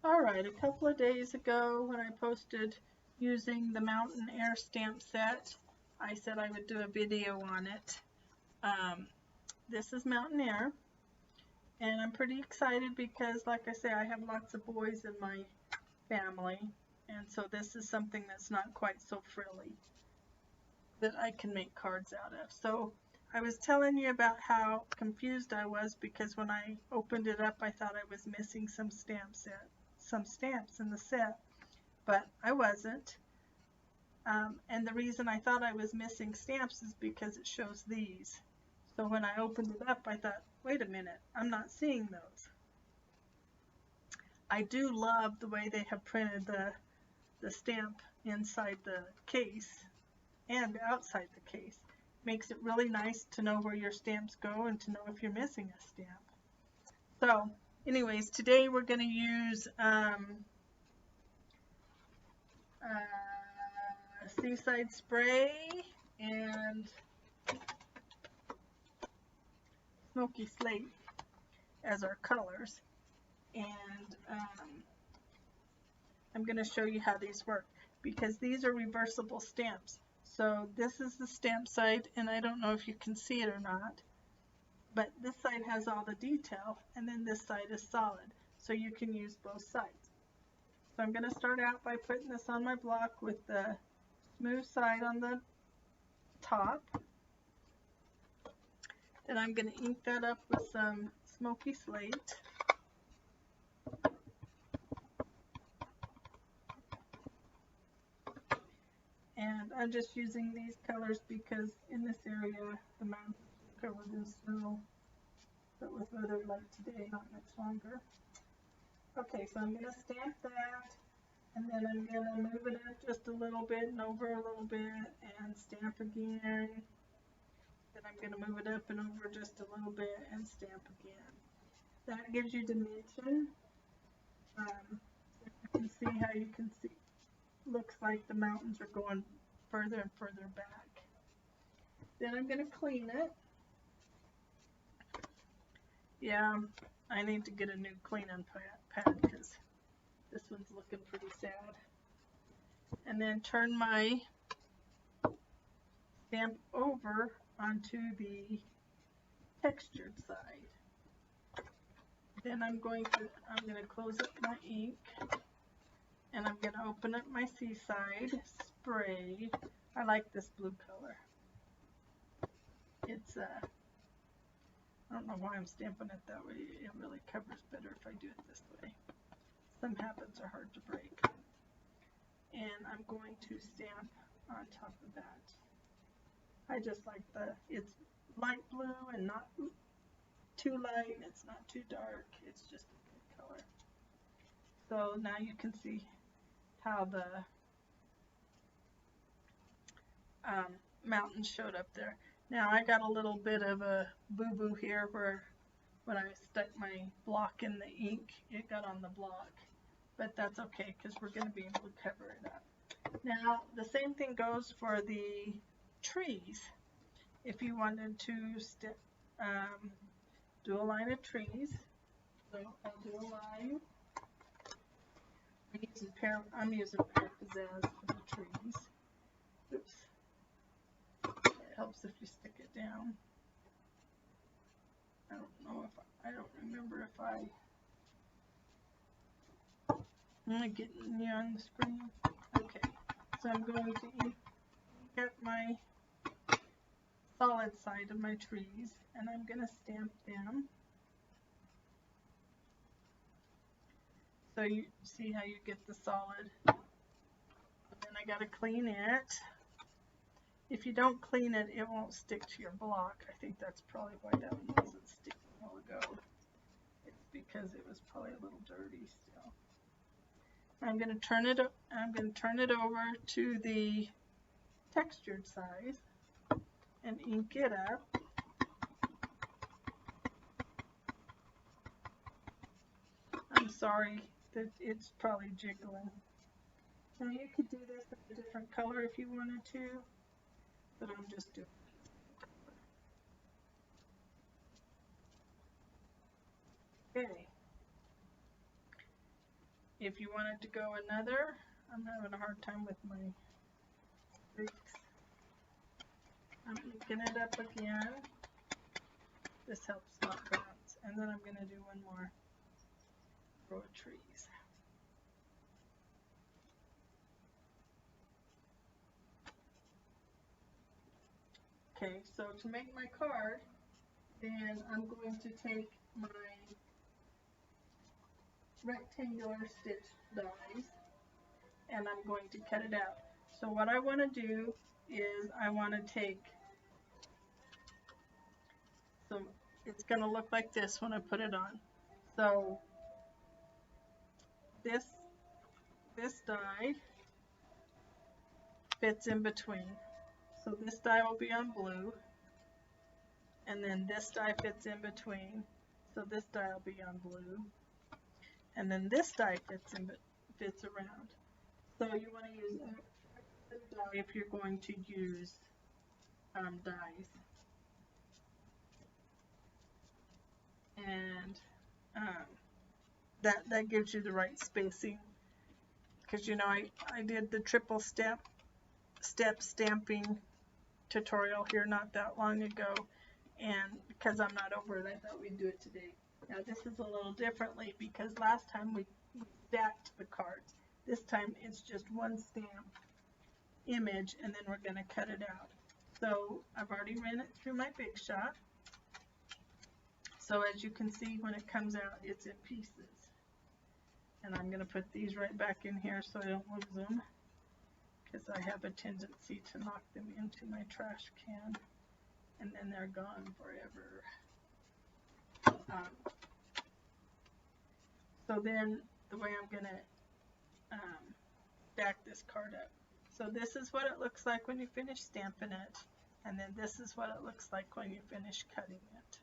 Alright, a couple of days ago when I posted using the Mountain Air stamp set, I said I would do a video on it. This is Mountain Air, and I'm pretty excited because, like I say, I have lots of boys in my family, and so this is something that's not quite so frilly that I can make cards out of. So I was telling you about how confused I was because when I opened it up I thought I was missing some stamps in the set, but I wasn't. And the reason I thought I was missing stamps is because it shows these. So when I opened it up I thought, wait a minute, I'm not seeing those. I do love the way they have printed the stamp inside the case and outside the case. Makes it really nice to know where your stamps go and to know if you're missing a stamp. So anyways, today we're going to use Seaside Spray and Smoky Slate as our colors, and I'm going to show you how these work because these are reversible stamps. So this is the stamp side, and I don't know if you can see it or not, but this side has all the detail and then this side is solid, so you can use both sides. So I'm going to start out by putting this on my block with the smooth side on the top. Then I'm going to ink that up with some Smoky Slate. And I'm just using these colors because in this area the mountains are covered in snow. But with weather like today, not much longer. Okay, so I'm going to stamp that, and then I'm going to move it up just a little bit and over a little bit and stamp again. Then I'm going to move it up and over just a little bit and stamp again. That gives you dimension. You can see how you can see, looks like the mountains are going further and further back. Then I'm going to clean it. Yeah, I need to get a new cleaning pad because this one's looking pretty sad. And then turn my stamp over onto the textured side. Then I'm going to close up my ink, and I'm going to open up my Seaside Spray. I like this blue color. It's I don't know why I'm stamping it that way. It really covers better if I do it this way. Some habits are hard to break. And I'm going to stamp on top of that. I just like it's light blue and not too light, and it's not too dark. It's just a good color. So now you can see how the mountains showed up there. Now I got a little bit of a boo-boo here where when I stuck my block in the ink, it got on the block. But that's okay because we're going to be able to cover it up. Now the same thing goes for the trees. If you wanted to do a line of trees, so I'll do a line. I'm using pear pizzazz for the trees. Oops. It helps if you stick it down. I don't remember if I'm getting you on the screen. Okay, so I'm going to ink up my solid side of my trees, and I'm going to stamp them. So you see how you get the solid. And then I got to clean it. If you don't clean it, it won't stick to your block. I think that's probably why that one wasn't sticking a while ago. It's because it was probably a little dirty still. I'm going to turn it over to the textured side and ink it up. I'm sorry that it's probably jiggling. Now you could do this in a different color if you wanted to, but I'm just doing it. Okay. if you wanted to go another, I'm having a hard time with my streaks. I'm inking it up again. This helps not bounce. And then I'm going to do one more row of trees. Okay, so to make my card, then I'm going to take my rectangular stitch dies and I'm going to cut it out. So what I want to do is I want to take, so it's going to look like this when I put it on. So this die fits in between. So this die will be on blue, and then this die fits in between. So this die will be on blue, and then this die fits around. So you want to use a die if you're going to use dies. And that gives you the right spacing, because you know I did the triple step stamping tutorial here not that long ago, and because I'm not over it, I thought we'd do it today. Now this is a little differently because last time we stacked the cards. This time it's just one stamp image and then we're going to cut it out. So I've already ran it through my Big Shot. So as you can see, when it comes out, it's in pieces. And I'm going to put these right back in here so I don't lose them, because I have a tendency to knock them into my trash can and then they're gone forever. So then the way I'm going to stack this card up. So this is what it looks like when you finish stamping it, and then this is what it looks like when you finish cutting it.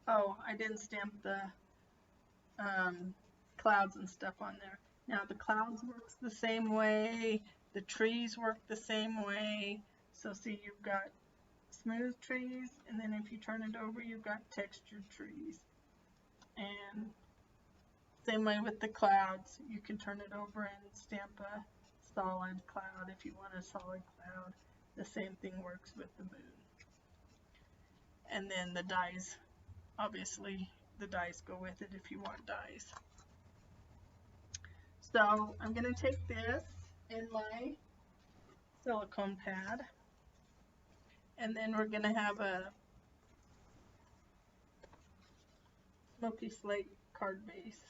Oh, I didn't stamp the clouds and stuff on there. Now the clouds works the same way, the trees work the same way. So see, you've got smooth trees, and then if you turn it over, you've got textured trees. And same way with the clouds, you can turn it over and stamp a solid cloud if you want a solid cloud. The same thing works with the moon. And then the dies, obviously the dies go with it if you want dies. So I'm going to take this in my silicone pad, and then we're going to have a smoky slate card base.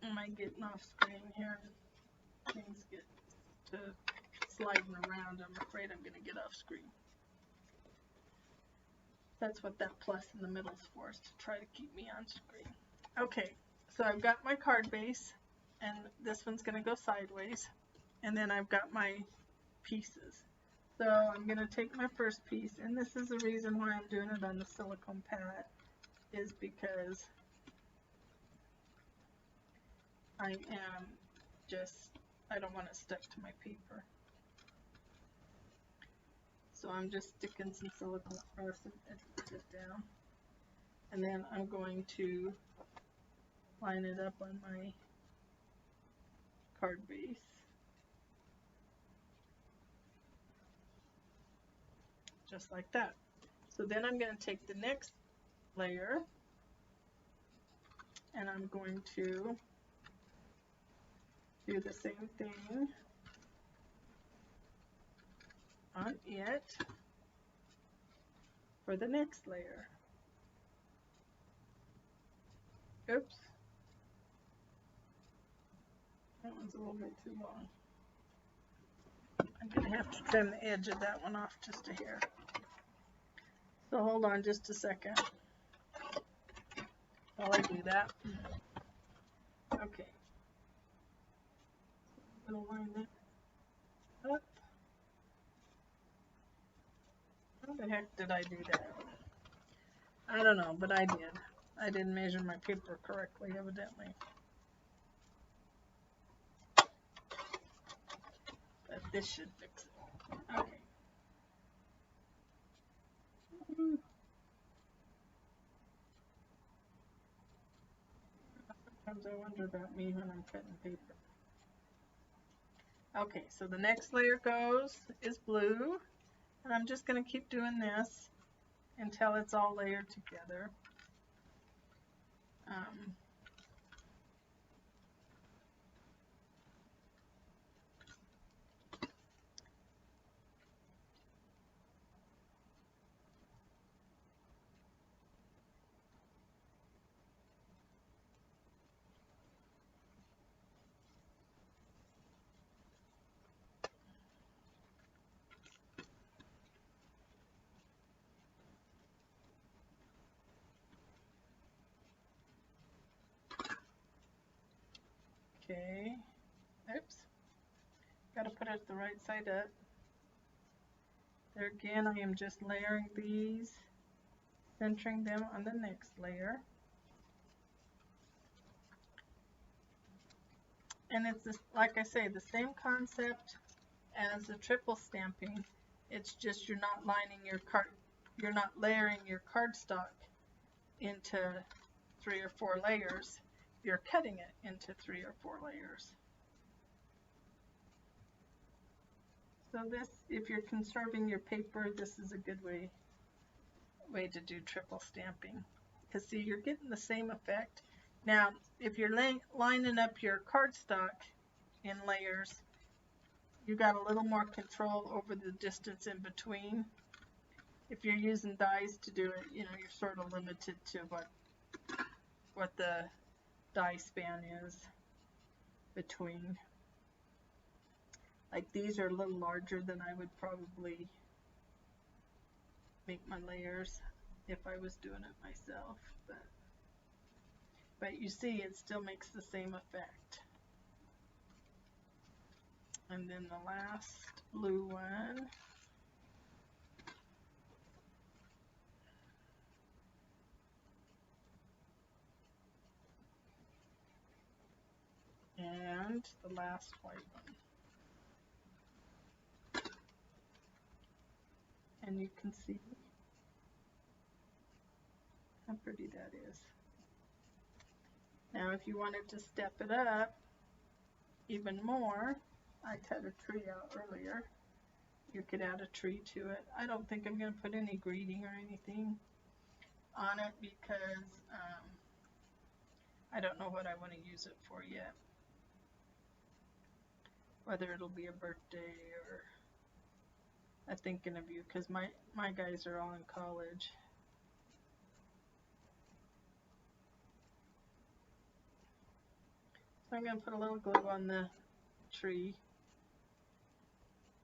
Am I getting off screen here? Things get to sliding around. I'm afraid I'm going to get off screen. That's what that plus in the middle is for, is to try to keep me on screen. Okay, so I've got my card base, and this one's going to go sideways, and then I've got my pieces. So I'm going to take my first piece, and this is the reason why I'm doing it on the silicone pad, is because I don't want it stuck to my paper. So I'm just sticking some silicone or some adhesive down, and then I'm going to line it up on my card base. Just like that. So then I'm going to take the next layer and I'm going to do the same thing on it for the next layer. Oops. That one's a little bit too long. I'm going to have to trim the edge of that one off just a hair. So hold on just a second while I do that. Okay. I'm going to line that up. How the heck did I do that? I don't know, but I did. I didn't measure my paper correctly, evidently. But this should fix it. Okay. Sometimes I wonder about me when I'm cutting paper. Okay, so the next layer is blue, and I'm just going to keep doing this until it's all layered together. Okay, oops, got to put it the right side up. There again, I am just layering these, centering them on the next layer. And it's just, like I say, the same concept as the triple stamping. It's just you're not layering your cardstock into 3 or 4 layers. You're cutting it into 3 or 4 layers. So this, if you're conserving your paper, this is a good way to do triple stamping. Because see, you're getting the same effect. Now, if you're lining up your cardstock in layers, you got a little more control over the distance in between. If you're using dies to do it, you know, you're sort of limited to what the die span is between. Like these are a little larger than I would probably make my layers if I was doing it myself, but you see it still makes the same effect. And then the last blue one. And the last white one. And you can see how pretty that is. Now if you wanted to step it up even more, I cut a tree out earlier. You could add a tree to it. I don't think I'm going to put any greeting or anything on it because I don't know what I want to use it for yet. Whether it'll be a birthday or a thinking of you, because my guys are all in college. So I'm going to put a little glue on the tree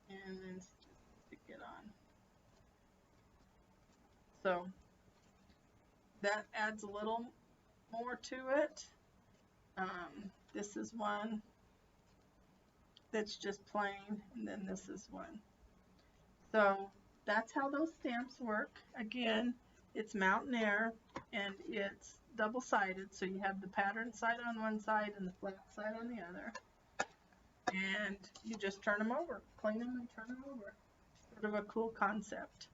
and then stick it on. So that adds a little more to it. This is one that's just plain, and then this is one. So that's how those stamps work. Again, it's Mountain Air, and it's double-sided, so you have the pattern side on one side and the flat side on the other. And you just turn them over, clean them and turn them over. Sort of a cool concept.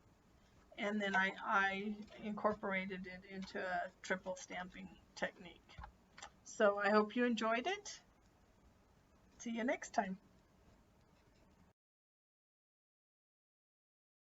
And then I incorporated it into a triple stamping technique. So I hope you enjoyed it. See you next time.